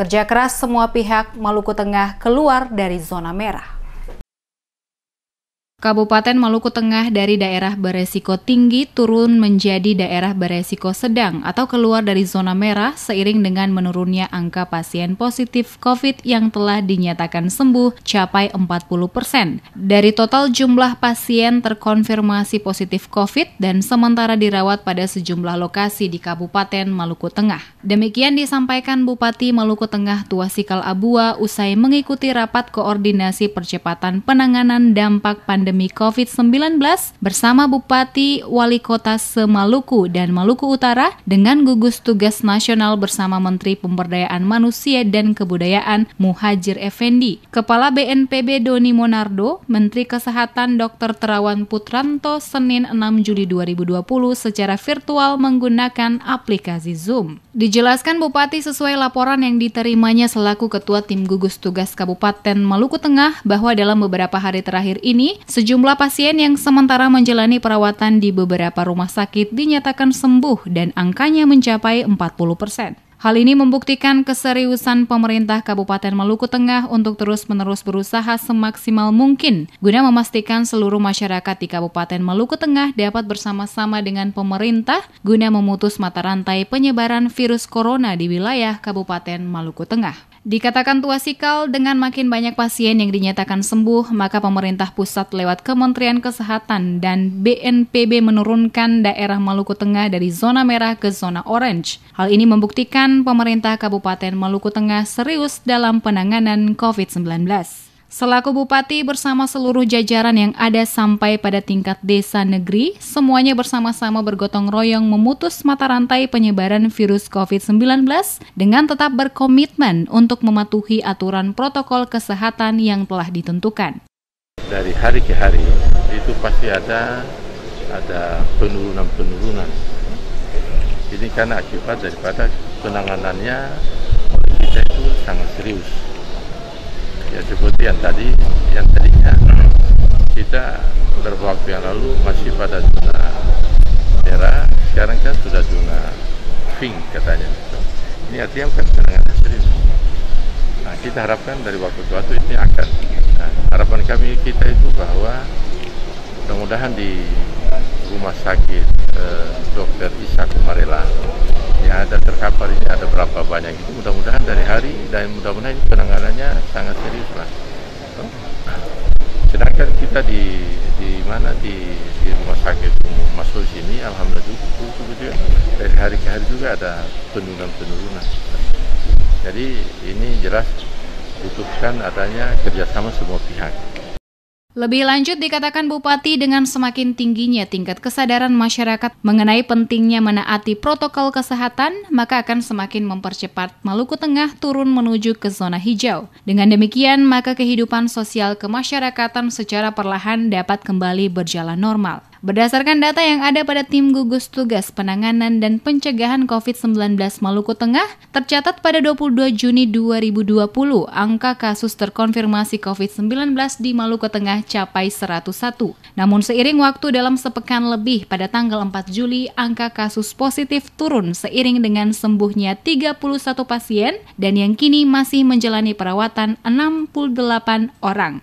Kerja keras semua pihak, Maluku Tengah keluar dari zona merah. Kabupaten Maluku Tengah dari daerah beresiko tinggi turun menjadi daerah beresiko sedang atau keluar dari zona merah seiring dengan menurunnya angka pasien positif COVID yang telah dinyatakan sembuh capai 40%. Dari total jumlah pasien terkonfirmasi positif COVID dan sementara dirawat pada sejumlah lokasi di Kabupaten Maluku Tengah. Demikian disampaikan Bupati Maluku Tengah Tuasikal Abua usai mengikuti rapat koordinasi percepatan penanganan dampak pandemi COVID-19 bersama Bupati Wali Kota Semaluku dan Maluku Utara dengan gugus tugas nasional bersama Menteri Pemberdayaan Manusia dan Kebudayaan Muhajir Effendi, Kepala BNPB Doni Monardo, Menteri Kesehatan Dr. Terawan Putranto Senin 6 Juli 2020 secara virtual menggunakan aplikasi Zoom. Dijelaskan Bupati sesuai laporan yang diterimanya selaku Ketua Tim Gugus Tugas Kabupaten Maluku Tengah bahwa dalam beberapa hari terakhir ini, sejumlah pasien yang sementara menjalani perawatan di beberapa rumah sakit dinyatakan sembuh dan angkanya mencapai 40%. Hal ini membuktikan keseriusan pemerintah Kabupaten Maluku Tengah untuk terus-menerus berusaha semaksimal mungkin guna memastikan seluruh masyarakat di Kabupaten Maluku Tengah dapat bersama-sama dengan pemerintah guna memutus mata rantai penyebaran virus corona di wilayah Kabupaten Maluku Tengah. Dikatakan Tuasikal, dengan makin banyak pasien yang dinyatakan sembuh, maka pemerintah pusat lewat Kementerian Kesehatan dan BNPB menurunkan daerah Maluku Tengah dari zona merah ke zona orange. Hal ini membuktikan pemerintah Kabupaten Maluku Tengah serius dalam penanganan COVID-19. Selaku Bupati bersama seluruh jajaran yang ada sampai pada tingkat desa negeri, semuanya bersama-sama bergotong royong memutus mata rantai penyebaran virus COVID-19 dengan tetap berkomitmen untuk mematuhi aturan protokol kesehatan yang telah ditentukan. Dari hari ke hari itu pasti ada penurunan. Ini karena akibat daripada penanganannya kita itu sangat serius. Ya seperti yang tadinya kita beberapa waktu yang lalu masih pada zona merah, sekarang kan sudah zona pink katanya. Ini artinya kan penanganan serius. Nah, kita harapkan dari waktu ke waktu ini akan. Harapan kami kita itu bahwa mudah-mudahan di rumah sakit Dr. Isa Kumarela yang ada terkapar ini ada berapa banyak itu, mudah-mudahan dari hari dan mudah-mudahan ini penanganannya sangat serius lah. Sedangkan kita di rumah sakit masuk sini, alhamdulillah dari hari ke hari juga ada penurunan. Jadi ini jelas butuhkan adanya kerjasama semua pihak. Lebih lanjut dikatakan Bupati dengan semakin tingginya tingkat kesadaran masyarakat mengenai pentingnya menaati protokol kesehatan, maka akan semakin mempercepat Maluku Tengah turun menuju ke zona hijau. Dengan demikian, maka kehidupan sosial kemasyarakatan secara perlahan dapat kembali berjalan normal. Berdasarkan data yang ada pada Tim Gugus Tugas Penanganan dan Pencegahan COVID-19 Maluku Tengah, tercatat pada 22 Juni 2020, angka kasus terkonfirmasi COVID-19 di Maluku Tengah capai 101. Namun seiring waktu dalam sepekan lebih pada tanggal 4 Juli, angka kasus positif turun seiring dengan sembuhnya 31 pasien dan yang kini masih menjalani perawatan 68 orang.